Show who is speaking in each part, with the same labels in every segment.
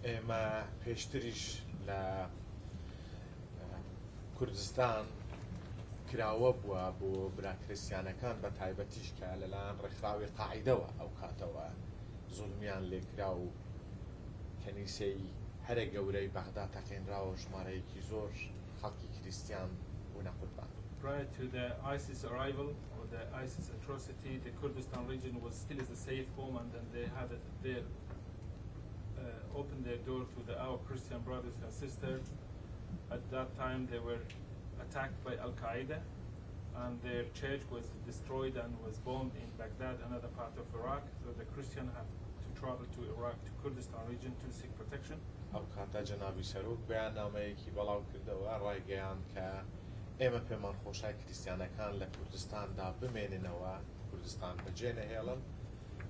Speaker 1: ئێمە پێشتریش لە کوردستان کراوە بووە بۆ براکرێسیانەکان بە تایبەتیش کە لەلایەن ڕێکخراوی قاعیدەوە ئەو کاتەوە زوڵمیان لێکرا و کەنیسەی هەرە گەورەی بەغدا تەقێنراوە ژمارەیەکی زۆر خەڵکی کریستیان بوونە قوربان.
Speaker 2: Prior to the ISIS arrival or the ISIS atrocity, the Kurdistan region was still as a safe home, and then they had opened their door to our Christian brothers and sisters. At that time, they were attacked by Al Qaeda, and their church was destroyed and was bombed in Baghdad, another part of Iraq. So the Christians have to travel to Iraq, to Kurdistan region, to seek protection.
Speaker 1: ئەو کاتە جەنابی سەرۆک بەیاننامەیەکی بەڵاو کردەوە ڕایگەیان کە ئێمە پێمان خۆشای کریستیانەکان لە کوردستاندا بمێننەوە، کوردستان بەجێ نەهێڵن،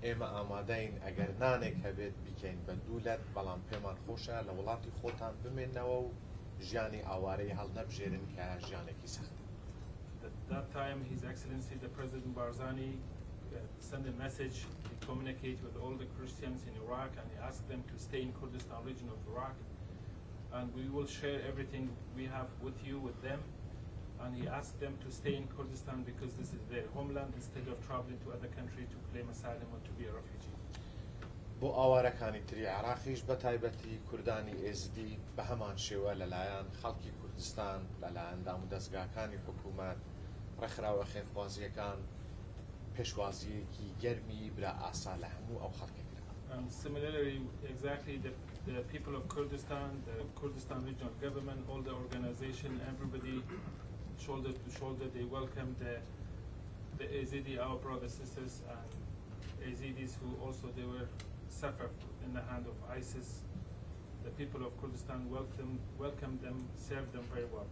Speaker 1: ئێمە ئامادەین ئەگەر نانێک هەبێت بیکەین بە دوولەت، بەڵام پێمان خۆشە لە وڵاتی خۆتان بمێننەوە و ژیانی ئاوارەی هەڵنەبژێرن کە ژیانێکی سەختە.
Speaker 2: At that time, His Excellency the President Barzani sent a message. He communicated with all the Christians in Iraq, and he asked them to stay in Kurdistan region of Iraq, and we will share everything we have with you, with them. And he asked them to stay in Kurdistan because this is their homeland, instead of traveling to other country to claim asylum or to be a refugee.
Speaker 1: بۆ ئاوارەکانی تری عراقیش بە تایبەتی کوردانی ئێزدی بە هەمان شێوە لەلایەن خەڵکی کوردستان لەلایەن دام و دەستگاکانی حکوومەت ڕێکخراوە خێرخوازیەکان پێشوازیەکی گەرمی برا ئاسا لە هەموو ئەو خەڵکێکدا.
Speaker 2: Similarly, exactly the people of Kurdistan, the Kurdistan regional government, all the organization, everybody, shoulder to shoulder, they welcomed the Yazidi, our brothers sisters, and Yazidis who also they were suffered in the hand of ISIS. The people of Kurdistan welcomed them, served them very well.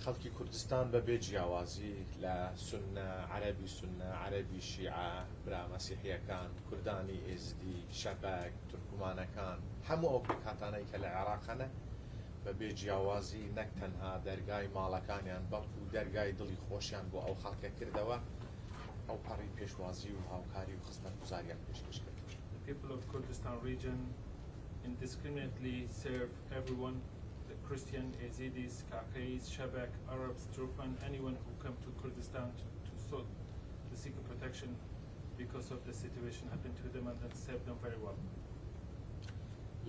Speaker 1: خەڵکی کوردستان بە بێ جیاوازی لە سونە عەرەبی سونە عەرەبی شیعە برا مەسیحیەکان کوردانی ئێزدی شەبەک تورکمانەکان هەموو ئەو پێکهاتانەی کە لە عێراقەنە بە بێ جیاوازی نەک تەنها دەرگای ماڵەکانیان بەڵکو دەرگای دڵی خۆشیان بۆ ئەو خەڵکە کردەوە ئەو پەڕی پێشوازی و هاوکاری و خزمەتگوزاریان پێشکەش کرد.
Speaker 2: The people of Kurdistan region indiscriminately serve everyone, the Christian, Yazidis, Kakais, Shabak, Arabs, Turkmen, anyone who come to Kurdistan to seek protection because of the situation happened to them, and then serve them very well.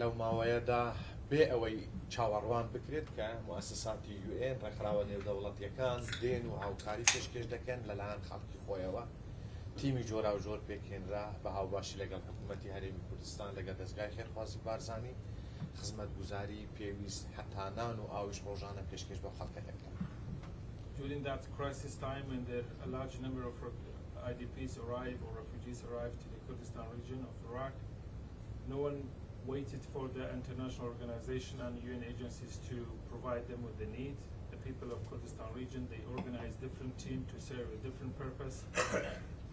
Speaker 1: لەو ماوەیەدا بێ ئەوەی چاوەڕوان بکرێت کە موسساتی UN ڕێکخراوە نێودەوڵەتیەکان دێن و هاوکاری پێشکەش دەکەن لەلایەن خەڵکی خۆیەوە تیمی جۆرا و جۆر پێکهێنرا بە هاوباشی لەگەڵ حکوومەتی هەرێمی کوردستان لەگەڵ دەستگای خێرخوازی بارزانی خزمەتگوزاری پێویست هەتا نان و ئاویش ڕۆژانە پێشکەش بە خەڵکە دەکەن.
Speaker 2: During that crisis time, when a large number of IDPs arrived or refugees arrived to the Kurdistan region of Iraq, no one waited for the international organization and UN agencies to provide them with the need. The people of Kurdistan region, they organized different teams to serve a different purpose,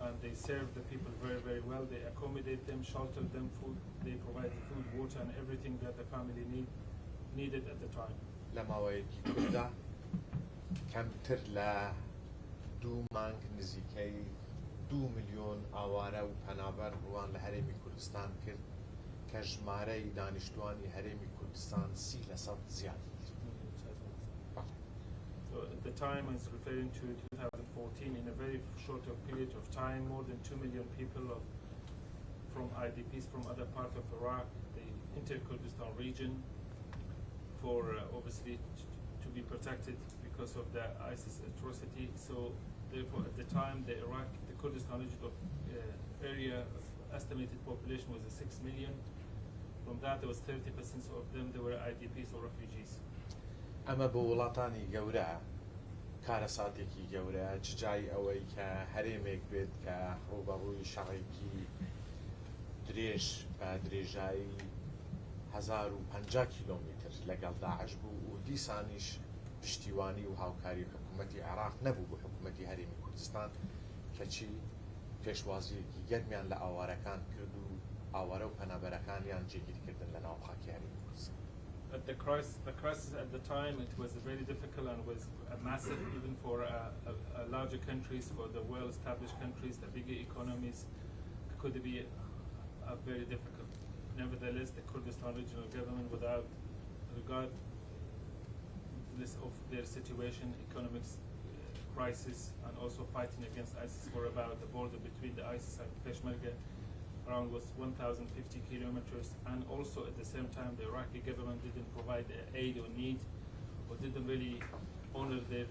Speaker 2: and they serve the people very, very well. They accommodate them, shelter them, food. They provide food, water, and everything that the family needed at the time.
Speaker 1: لەماوەیەکی کووردا کەمتر لە 2 مانگ نزیکەی 2 ملیۆن ئاوارە و پەنابەر ڕوان لە هەرێمی کوردستان کرد کە ژمارەی دانیشتوانی هەرێمی کوردستان 30% زیاد.
Speaker 2: So at the time, it's referring to 2014, in a very short period of time, more than 2 million people from IDPs from other parts of Iraq, the inter-Kurdistan region, for obviously to be protected because of the ISIS atrocity. So therefore, at the time, the Kurdistan region area estimated population was 6 million. From that, there was 30% of them they were IDPs or refugees.
Speaker 1: ئەمە بۆ وڵاتانی گەورە کارەساتێکی گەورە جای ئەوەی کە هەرێمێک بێت کە ڕوبەڕووی شەڕێکی درێژ بە درێژایی 1050 کیلۆمتر لەگەڵ داعش بوو و دیسانیش پشتیوانی و هاوکاری حکوومەتی عێراق نەبوو بۆ حکوومەتی هەرێمی کوردستان کەچی پێشوازیەکی گەرمیان لە ئاوارەکان کرد و ئاوارە و پەنابەرەکانیان جێگیرکردن لە ناو خاکی هەرێمی کوردستان.
Speaker 2: The crisis at the time, it was very difficult and was massive even for larger countries, for the well-established countries, the bigger economies, could be very difficult. nevertheless, the Kurdistan regional government, without regard of their situation, economic crisis, and also fighting against ISIS for about the border between the ISIS and Peshmerga, around was 1,050 kilometers, and also at the same time the Iraqi government didn't provide the aid or need, or didn't really honor their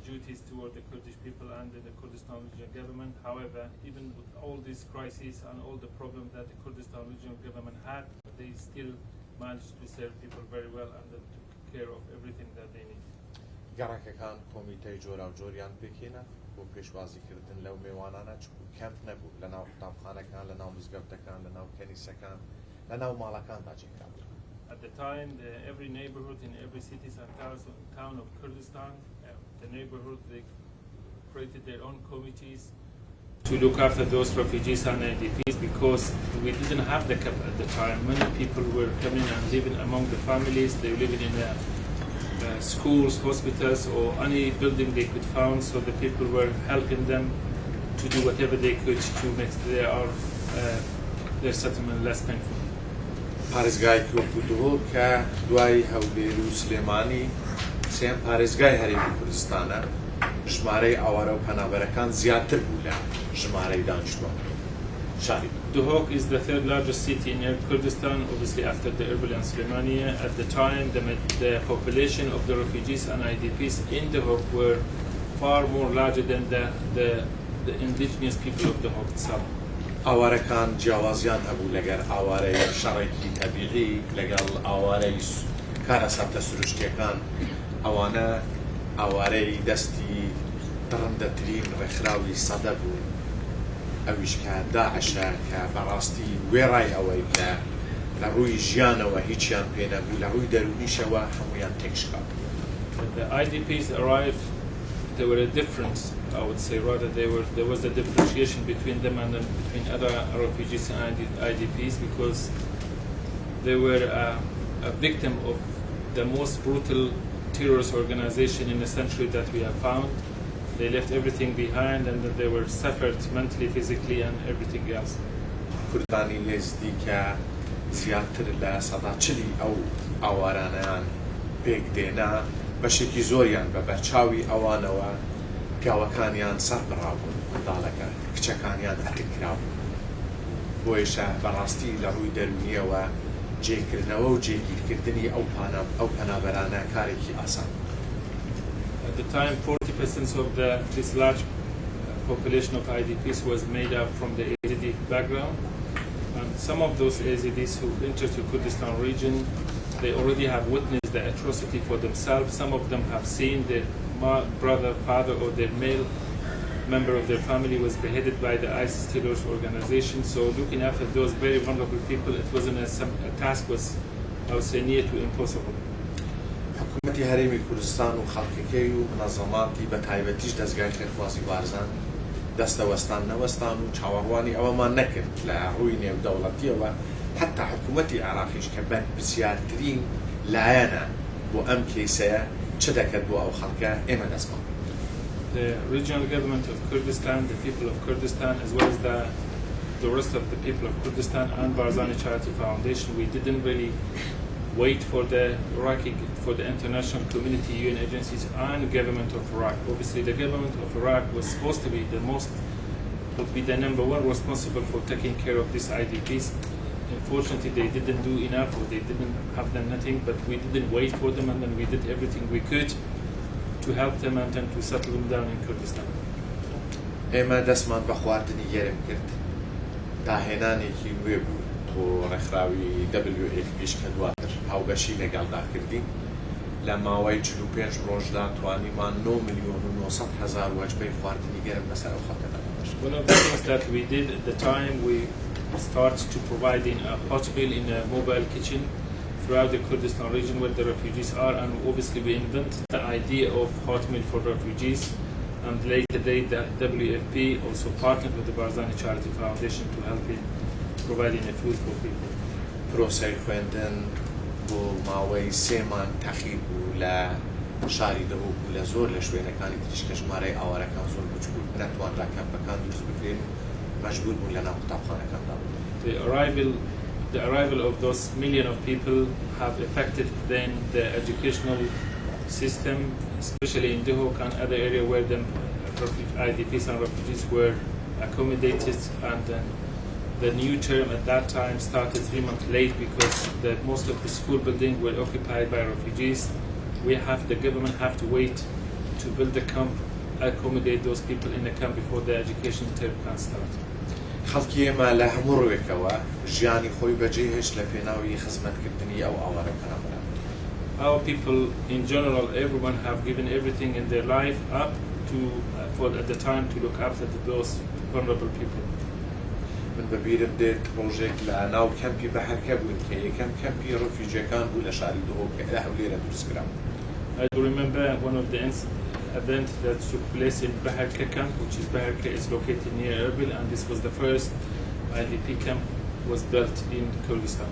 Speaker 2: duties toward the Kurdish people and the Kurdistan regional government. However, even with all these crises and all the problems that the Kurdistan regional government had, they still managed to serve people very well and took care of everything that they need.
Speaker 1: گەڕەکەکان کۆمیتەی جۆرا و جۆریان پێکێنا بۆ پێشوازیکردن لەو میوانانە چکو کەمپ نەبوو لەناو قوتابخانەکان لەناو مزگەوتەکان لەناو کەنیسەکان لەناو ماڵەکاندا جێکرا بوو.
Speaker 2: At the time, every neighborhood in every city and town of Kurdistan, the neighborhood, they created their own committees to look after those refugees and IDPs, because we didn't have the cap at the time. Many people were coming and living among the families. They were living in the schools, hospitals, or any building they could find, so the people were helping them to do whatever they could to make their settlement less painful.
Speaker 1: پارێزگای کۆکوتووە کە دوای هەولێر و سلێمانی سێم پارێزگای هەرێمی کوردستانە ژمارەی ئاوارە و پەنابەرەکان زیاتر بوو لە ژمارەی دانیشتوان شاری.
Speaker 2: Dōkhī is the third largest city in Kurdistan, obviously after the Erbil and Slemania. At the time, the population of the refugees and IDPs in Dōkhī were far more larger than the indigenous people of Dōkhī itself.
Speaker 1: ئاوارەکان جیاوازیان هەبوو لەگەر ئاوارەی شەڕێکی تەبیعی لەگەڵ ئاوارەی کارەساتە سروشتیەکان ئەوانە ئاوارەی دەستی دڕندەترین ڕێکخراوی سەدە بوو ئەویش کە داعشە کە بەڕاستی وێڕای ئەوەی کە لە ڕووی ژیانەوە هیچیان پێ نەبوو لە ڕووی دەرونیشەوە هەمویان تێکشکا.
Speaker 2: The IDPs arrived, there were a difference, I would say, rather there was a differentiation between them and between other refugees and IDPs, because they were a victim of the most brutal terrorist organization in the century that we have found. They left everything behind and they were suffered mentally, physically and everything else.
Speaker 1: کوردانی لێزدی کە زیاتر لە سەدا چلی ئەو ئاوارانەیان پێک دێنا بەشێکی زۆریان بە بەرچاوی ئەوانەوە پیاوەکانیان سەر بڕابوون منداڵەکە کچەکانیان ئەتکرابوون بۆیشە بەڕاستی لە ڕووی دەرونیەوە جێکردنەوە و جێگیرکردنی ئەو پەنابەرانە کارێکی ئاسان.
Speaker 2: At the time, 40% of this large population of IDPs was made up from the Yazidi background, and some of those Yazidis who entered the Kurdistan region, they already have witnessed the atrocity for themselves. Some of them have seen their brother, father, or their male member of their family was beheaded by the ISIS terrorist organization. So looking after those very vulnerable people, it wasn't a task was, I would say, near to impossible.
Speaker 1: حکوومەتی هەرێمی کوردستان و خەڵکەکەی و منەظەماتی بە تایبەتیش دەستگای خێرخوازی بارزان دەستەوەستان نەوەستان و چاوەڕوانی ئەوەمان نەکرد لە ڕووی نێودەوڵەتیەوە حتا حکوومەتی عێراقیش کە بەرپرسیارترین لایەنە بۆ ئەم کەیسەیە چ دەکرد بۆ ئەو خەڵکە ئێمە دەستمان.
Speaker 2: The regional government of Kurdistan, the people of Kurdistan, as well as the rest of the people of Kurdistan and Barzani Charity Foundation, we didn't really wait for the international community, UN agencies and government of Iraq. Obviously the government of Iraq was supposed to be would be the number one responsible for taking care of these IDPs. Unfortunately they didn't do enough, or they didn't have done nothing, but we didn't wait for them, and then we did everything we could to help them and then to settle them down in Kurdistan.
Speaker 1: ئێمە دەستمان بە خواردنی گەرم کرد داهێنانێکی نوێ بوو بۆ ڕێکخراوی WFPش کە دواتر هاوبەشی لەگەڵدا کردین لە ماوەی 45 ڕۆژدا توانیمان 9,900,000 وەجبەی خواردنی گەرم بەسەر ئەو خەڵکەدا دەبەش.
Speaker 2: One of the things that we did at the time, we started to provide a hot meal in a mobile kitchen throughout the Kurdistan region where the refugees are, and obviously we invented the idea of hot meal for refugees, and later the WFP also partnered with the Barzani Charity Foundation to help in providing a food for people.
Speaker 1: پرۆسەی خوێندن بۆ ماوەی 3 مان تەخیر بوو لە شاری دەوڵ لە زۆر لە شوێنەکانی تریش کە ژمارەی ئاوارەکان زۆر بچوو نەتوانرا کەمپەکان دروست بکرێن مەجبور بوون لە ناو قوتابخانەکاندا.
Speaker 2: The arrival the arrival of those million of people have affected then the educational system, especially in Dehok and other area where the IDPs and refugees were accommodated, and then the new term at that time started 3 months late because most of the school buildings were occupied by refugees. The government have to wait to build the camp, accommodate those people in the camp before the education term can start.
Speaker 1: خەڵکی ئێمە لە هەموو ڕوێکەوە ژیانی خۆی بەجێهێشت لە پێناوی خزمەتکردنی ئەو ئاوارە پەنابەران.
Speaker 2: Our people in general, everyone have given everything in their life up to for at the time to look after those vulnerable people.
Speaker 1: من بەبیرم دێت ڕۆژێک لە ناو کەمپی بەهەرکە بووین کە یەکەم کەمپی ڕەفیوجیەکان بوو لە شاری دهۆک کە لە هەولێرە دروستکرا.
Speaker 2: I do remember one of the events that took place in Baharka camp, which is Baharka is located near Erbil, and this was the first IDP camp was built in Kurdistan.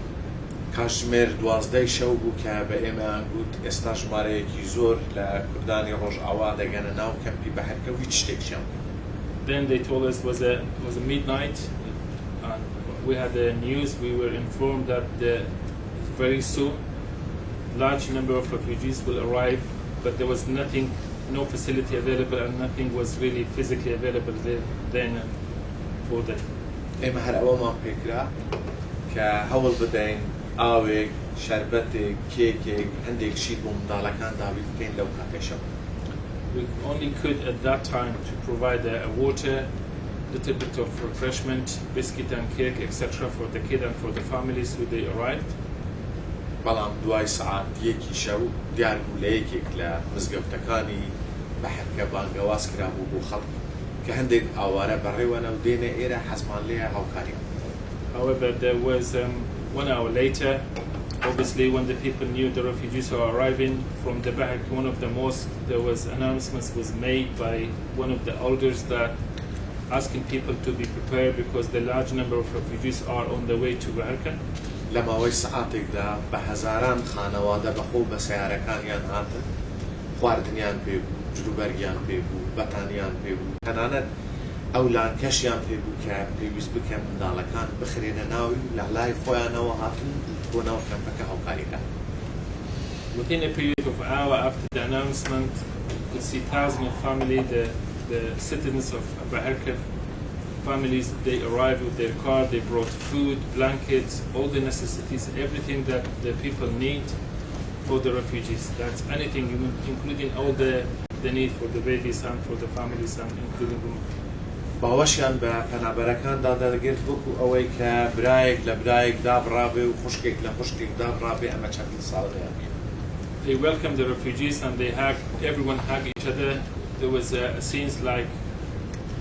Speaker 1: کاتژمێر 12 شەو بوو کە بە ئێمەیان گوت ئێستا ژمارەیەکی زۆر لە کوردانی ڕۆژئاوا دەگەنە ناو کەمپی بەهەرکە و هیچ شتێکیان.
Speaker 2: Then they told us it was a midnight, and we had the news. We were informed that very soon large number of refugees will arrive, but there was nothing, no facility available, and nothing was really physically available then for them.
Speaker 1: ئێمە هەر ئەوەمان پێکرا کە هەوڵ بدەین ئاوێک، شەربەتێک، کێکێک، هەندێک شیر بۆ منداڵەکان داوی بکەین لەو کاتەشەوە.
Speaker 2: We only could at that time to provide water, little bit of refreshment, biscuit and cake, etc. for the kids and for the families who they arrived.
Speaker 1: بەڵام دوای سەعات یەکی شەو دیار بوو لە یەکێک لە مزگەوتەکانی بەهەرکە بانگەواز کرابوو بۆ خەڵک کە هەندێک ئاوارە بەڕێوەنە و دێنە ئێرە حەزمان لێیە هاوکاری.
Speaker 2: However, there was 1 hour later, obviously when the people knew the refugees were arriving from the Baharka, one of the mosques, there was announcements was made by one of the elders that asking people to be prepared because the large number of refugees are on the way to Baharka.
Speaker 1: لە ماوەی سەعاتێکدا بە هەزاران خانەوادە بەخۆ بە سەیارەکانیان هاتن، خواردنیان پێبوو، جلوبەرگیان پێبوو، بەتانیان پێبوو، تەنانەت ئەو لانکەشیان پێبوو کە پێویست بکەن منداڵەکان بخرێنە ناوی و لە لای خۆیانەوە هاتن بۆ ناو کەمپەکە هاوکاریەکان.
Speaker 2: Within a period of an hour after the announcement, you could see thousands of families, the citizens of Baharka families, they arrived with their car, they brought food, blankets, all the necessities, everything that the people need for the refugees. That's anything, including all the need for the babies and for the families and including women.
Speaker 1: باوەشیان بە پەنابەرەکاندا دەدەگێت وەکو ئەوەی کە برایەک لە برایەک دابڕابێ و خوشکێک لە خوشکێک دابڕابێ ئەمە چەندین ساڵەیان بێ.
Speaker 2: They welcomed the refugees and everyone hugged each other. There was scenes like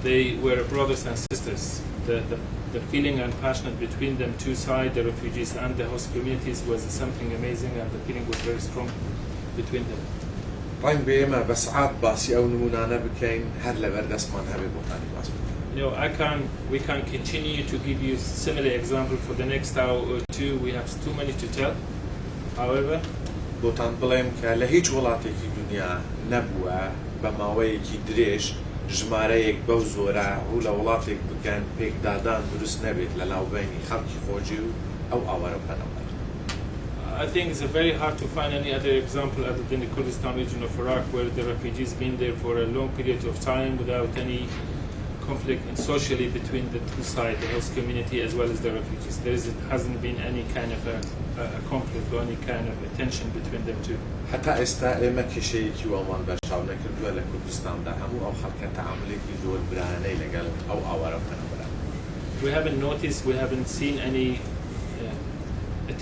Speaker 2: they were brothers and sisters. The feeling and passion between them two sides, the refugees and the host communities, was something amazing, and the feeling was very strong between them.
Speaker 1: ڕنگ بێ ئێمە بە سەعات باسی ئەو نمونانە بکەین هەر لەبەر دەستمان هەبێ بۆتانی باس بکەین.
Speaker 2: We can continue to give you similar example for the next hour or two. We have too many to tell. However,
Speaker 1: بۆتان بڵێم کە لە هیچ وڵاتێکی دنیا نەبووە بە ماوەیەکی درێژ ژمارەیەک بەو زۆرە و لە وڵاتێک بکەن پێکدادان دروست نەبێت لە ناوبینی خەڵکی خۆجی و ئەو ئاوارە پەنابەر.
Speaker 2: I think it's very hard to find any other example other than the Kurdistan region of Iraq, where the refugees been there for a long period of time without any conflict and socially between the two sides, the host community as well as the refugees. Hasn't been any kind of a conflict or any kind of a tension between them two.
Speaker 1: حتى ئێستا ئێمە کێشەیەکی وەمان بەرچاو نەکردووە لە کوردستاندا هەموو ئەو خەڵکە تەعاملێکی زۆر برانەی لەگەڵ ئەو ئاوارە پەنابەران.
Speaker 2: We haven't noticed, we haven't seen any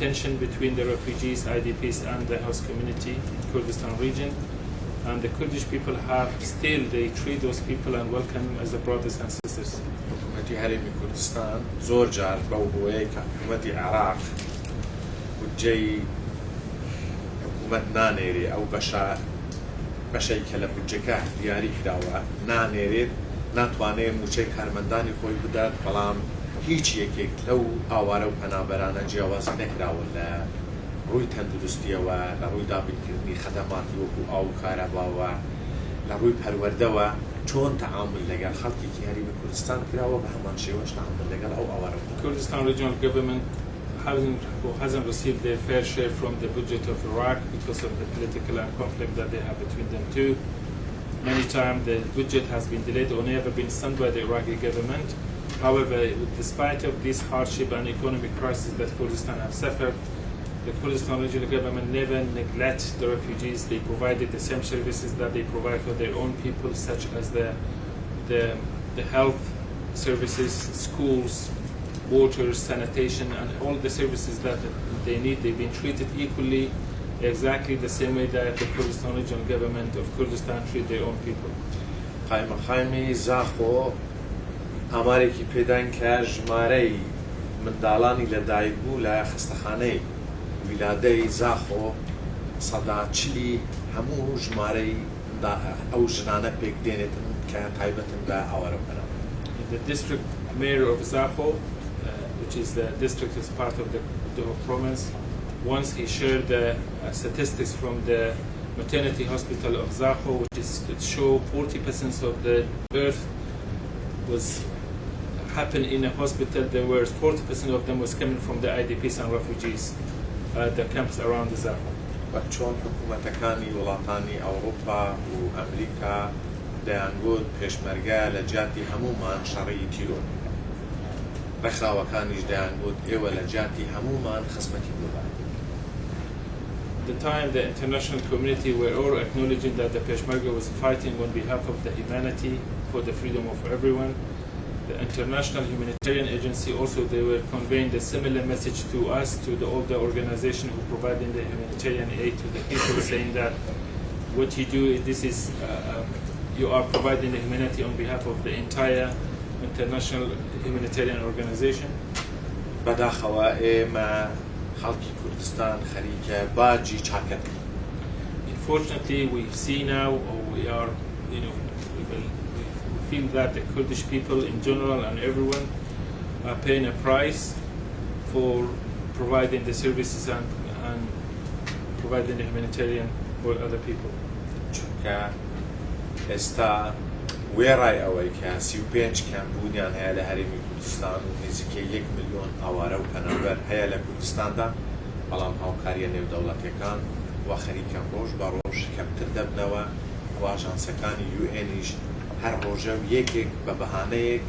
Speaker 2: tension between the refugees, IDPs and the host community in Kurdistan region. And the Kurdish people they treat those people and welcome them as the brothers and sisters.
Speaker 1: حکوومەتی هەرێمی کوردستان زۆر جار بەو هۆیەی کە حکوومەتی عێراق بودجەی حکوومەت نانێرێ ئەو بەشەی کە لە بودجەکە دیاری کراوە نانێرێت ناتوانێت موچەی کارمەندانی خۆی بدات، بەڵام هیچ یەکێک لەو ئاوارە و پەنابەرانە جیاوازی نەکراوە لە ڕووی تەندروستیەوە، لە ڕووی دابینکردنی خەدەماتی وەکو ئاو و کارەباوە، لە ڕووی پەروەردەوە چۆن تەعامل لەگەڵ خەڵکێکی هەرێمی کوردستان کراوە بە هەمان شێوەش تەعامل لەگەڵ ئەو ئاوارە.
Speaker 2: Kurdistan regional government hasn't received their fair share from the budget of Iraq because of the political and conflict that they have between them two. Many times the budget has been delayed or never been sent by the Iraqi government. However, despite of this hardship and economic crisis that Kurdistan have suffered, the Kurdistan regional government never neglect the refugees. They provided the same services that they provide for their own people, such as the health services, schools, water, sanitation, and all the services that they need. They've been treated equally, exactly the same way that the Kurdistan regional government of Kurdistan treat their own people.
Speaker 1: خایمی زاخۆ ئامارێکی پێدان کە ژمارەی منداڵانی لەدایک بوو لە خستەخانەی ویلادەی زاخۆ سەدا چلی هەموو ژمارەی ئەو ژنانە پێک دێنێتن کە تایبەتن بە ئاوارە بنەوە.
Speaker 2: The district mayor of Zakho, which is the district is part of the Dōkhī province, once he shared the statistics from the maternity hospital of Zakho, which is it show 40% of the birth was happened in a hospital. There were 40% of them was coming from the IDPs and refugees, the camps around the Zakho.
Speaker 1: وەکچۆن حکوومەتەکانی وڵاتانی ئەوروپا و ئەمریکا دەیانگوت پێشمەرگە لە جیاتی هەمومان شەڕی تیرۆن ڕێکخراوەکانیش دەیانگوت ئێوە لە جیاتی هەمومان خزمەتی بڵێن.
Speaker 2: The time the international community were all acknowledging that the Peshmerga was fighting on behalf of the humanity for the freedom of everyone. The international humanitarian agency also they were conveying the similar message to us, to all the organization who providing the humanitarian aid to the people, saying that what you do this is you are providing the humanity on behalf of the entire international humanitarian organization.
Speaker 1: بەداخەوە ئێمە خەڵکی کوردستان خەریکە باجی چاکەکە.
Speaker 2: Unfortunately, we see now, or we are, we feel that the Kurdish people in general and everyone are paying a price for providing the services and providing the humanitarian for other people.
Speaker 1: چونکە ئێستا وێڕای ئەوەی کە 35 کەمبوونیان هەیە لە هەرێمی کوردستان و نزیکەی 1 ملیۆن ئاوارە و پەنابەر هەیە لە کوردستاندا، بەڵام هاوکاریە نێودەوڵەتیەکان وا خەریکە ڕۆژ بە ڕۆژ کەمتر دەبنەوە و ئاژانسەکانی UNیش هەر ڕۆژە و یەکێک بە بەهانەیەک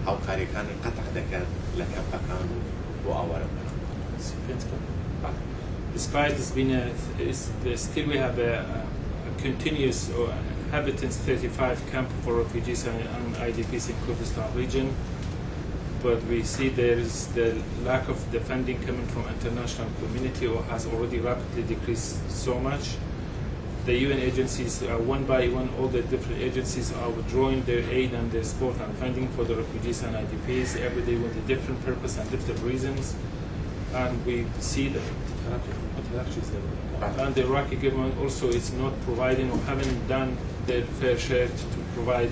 Speaker 1: هاوکاریەکانی قەتع دەکەن لە کەمپەکان و بۆ ئاوارە بنەوە.
Speaker 2: Despite this being still we have a continuous inhabitants 35 camp for refugees and IDPs in Kurdistan region, but we see there is the lack of the funding coming from international community or has already rapidly decreased so much. The UN agencies one by one, all the different agencies are withdrawing their aid and their support and funding for the refugees and IDPs every day with a different purpose and different reasons, and we see that and the Iraqi government also is not providing or haven't done their fair share to provide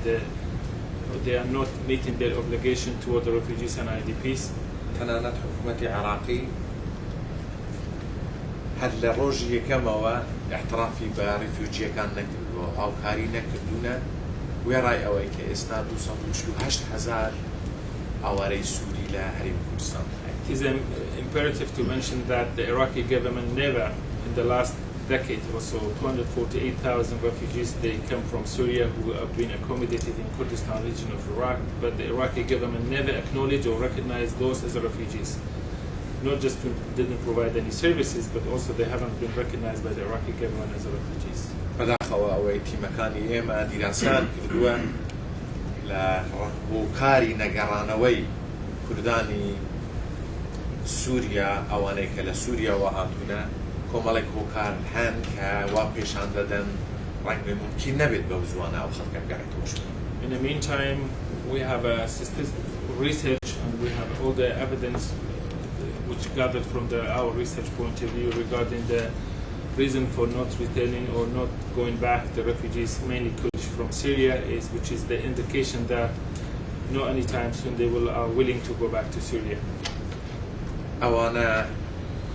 Speaker 2: they are not meeting their obligation toward the refugees and IDPs.
Speaker 1: تەنانەت حکوومەتی عێراقی هەر لە ڕۆژی یەکەمەوە احترافی بە ڕیفیوجیەکان نەکردووە و هاوکاری نەکردوونە وێڕای ئەوەی کە ئێستا 248,000 ئاوارەی سووری لە هەرێمی کوردستان.
Speaker 2: It is imperative to mention that the Iraqi government never in the last decade or so 248,000 refugees they come from Syria who have been accommodated in Kurdistan region of Iraq, but the Iraqi government never acknowledged or recognized those as refugees. Not just didn't provide any services, but also they haven't been recognized by the Iraqi government as refugees.
Speaker 1: بەداخەوە ئەوەی تیمەکانی ئێمە دیراسان کردووە لە هۆکاری نەگەڕانەوەی کوردانی سووریا ئەوانەی کە لە سووریاوە هاتوونە کۆمەڵێک هۆکار هەن کە وا پێشان دەدەن ڕەنگە ممکن نەبێت بەو زوانە ئەو خەڵکە بگەڕێتەوە.
Speaker 2: In the meantime, we have a research and we have all the evidence which gathered from our research point of view regarding the reason for not returning or not going back the refugees, mainly Kurdish from Syria, which is the indication that not anytime soon they are willing to go back to Syria.
Speaker 1: ئەوانە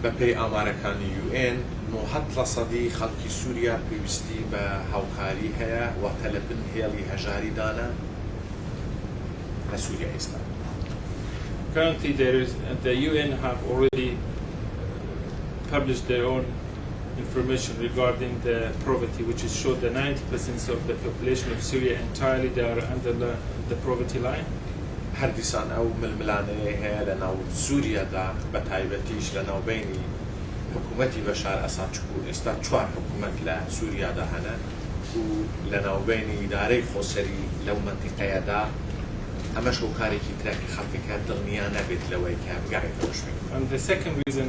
Speaker 1: بەپێی ئامارەکانی UN 90% خەڵکی سووریا پێویستی بە هاوکاری هەیە واتە لە بن هێڵی هەژاریدانە لە سووریا ئێستا.
Speaker 2: Currently, the UN have already published their own information regarding the poverty, which is showed that 90% of the population of Syria entirely they are under the poverty line.
Speaker 1: هەردیسان ئەو ململانەیە هەیە لە ناو سووریادا بە تایبەتیش لە ناوبینی حکوومەتی بەشار ئەساد چوو ئێستا 4 حکوومەت لە سووریادا هەنە و لە ناوبینی ئیدارەی خۆسەری لەو مەنتیقەیەدا ئەمەش هۆکارێکی تراکی خەڵکەکە دڵنیا نەبێت لەوەی کە بگەڕێتەوە شوێن.
Speaker 2: And the second reason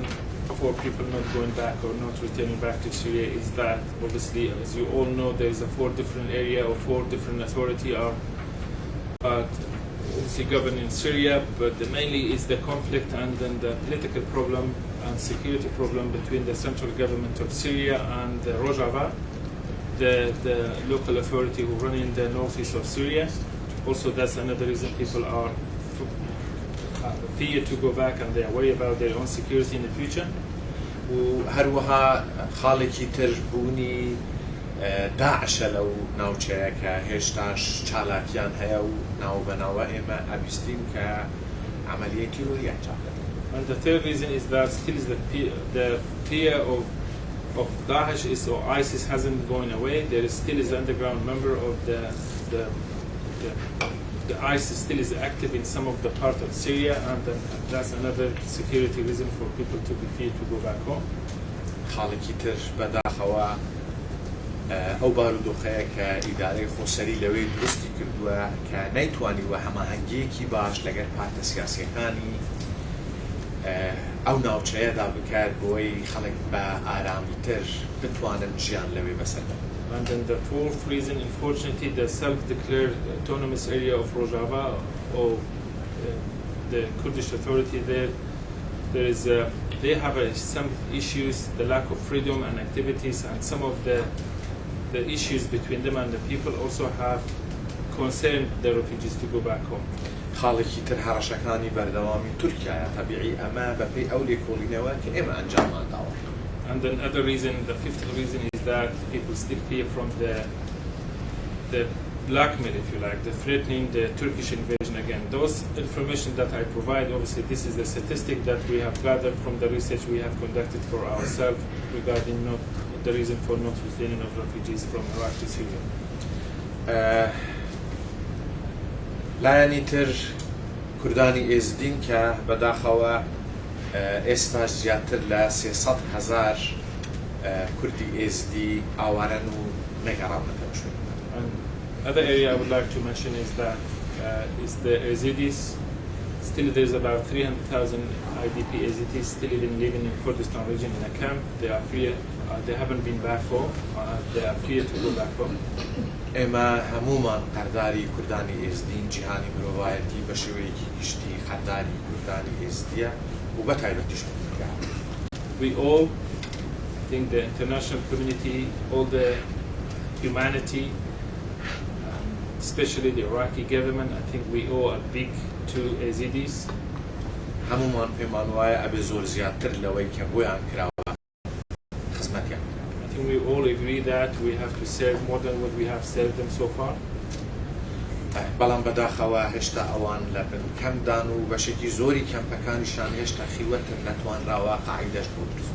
Speaker 2: for people not going back or not returning back to Syria is that obviously, as you all know, there is a 4 different area or 4 different authority are governed in Syria, but mainly is the conflict and then the political problem and security problem between the central government of Syria and Rojava, the local authority who run in the northeast of Syria. Also, that's another reason people are fear to go back and they are worried about their own security in the future.
Speaker 1: وهروها خاڵێکی تر بوونی داعشە لەو ناوچەیە کە هێشتاش چالاکیان هەیە و ناوبەناوە ئێمە ئەبیستیم کە عملیەتی ڕوویان چاکەن.
Speaker 2: And the third reason is that still is the fear of Daesh is or ISIS hasn't gone away. There is still is underground member of the ISIS still is active in some of the part of Syria, and that's another security reason for people to be feared to go back home.
Speaker 1: خاڵێکی تر بەداخەوە ئەو بارودۆخەیە کە ئیدارەی خۆسەری لەوەی دروستی کردووە کە نەیتوانیوە هەماهەنگیەکی باش لەگەڵ پارتە سیاسیەکانی ئەو ناوچەیەدا بکات بۆی خەڵک بە ئارامیتر بتوانن ژیان لەوێ بەسەر.
Speaker 2: And then the fourth reason, unfortunately, the self-declared autonomous area of Rojava or the Kurdish authority there is they have some issues, the lack of freedom and activities, and some of the issues between them and the people also have concerned the refugees to go back home.
Speaker 1: خاڵێکی تر هەڕەشەکانی بەردەوامی تورکیایە تەبیعی ئەمە بەپێی ئەو لێکۆڵینەوە کە ئێمە ئەنجامان داوە.
Speaker 2: And then other reason, the fifth reason is that people still fear from the blackmail, if you like, the threatening the Turkish invasion again. Those information that I provide, obviously this is the statistic that we have gathered from the research we have conducted for ourselves regarding the reason for not returning of refugees from Iraq to Syria.
Speaker 1: لایەنی تر کوردانی ئێزدین کە بەداخەوە ئێستا زیاتر لە 300,000 کوردی ئێزدی ئاوارەن و نەگەڕاونەتەوە شوێن.
Speaker 2: Another area I would like to mention is that is the Yazidis. Still, there's about 300,000 IDP Yazidis still living in Kurdistan region in a camp. They are free. They haven't been back home. They are free to go back home.
Speaker 1: ئێمە هەمومان قەرداری کوردانی ئێزدین جیهانی مرۆڤایەتی بە شێوەیەکی گشتی قەرداری کوردانی ئێزدیە و بە تایبەتیش کوردەکە.
Speaker 2: We all, I think the international community, all the humanity, especially the Iraqi government, I think we owe a big to Yazidis.
Speaker 1: هەمومان پێمان وایە ئەبێ زۆر زیاتر لەوەی کە بۆیان کراوە خزمەتیان.
Speaker 2: I think we all agree that we have to serve more than what we have served them so far.
Speaker 1: بەڵام بەداخەوە هێشتا ئەوان لە کەمدان و بەشێکی زۆری کەمپەکانیشان هێشتا خیوەتر نەتوانراوە قاعیدەش بۆ دروست.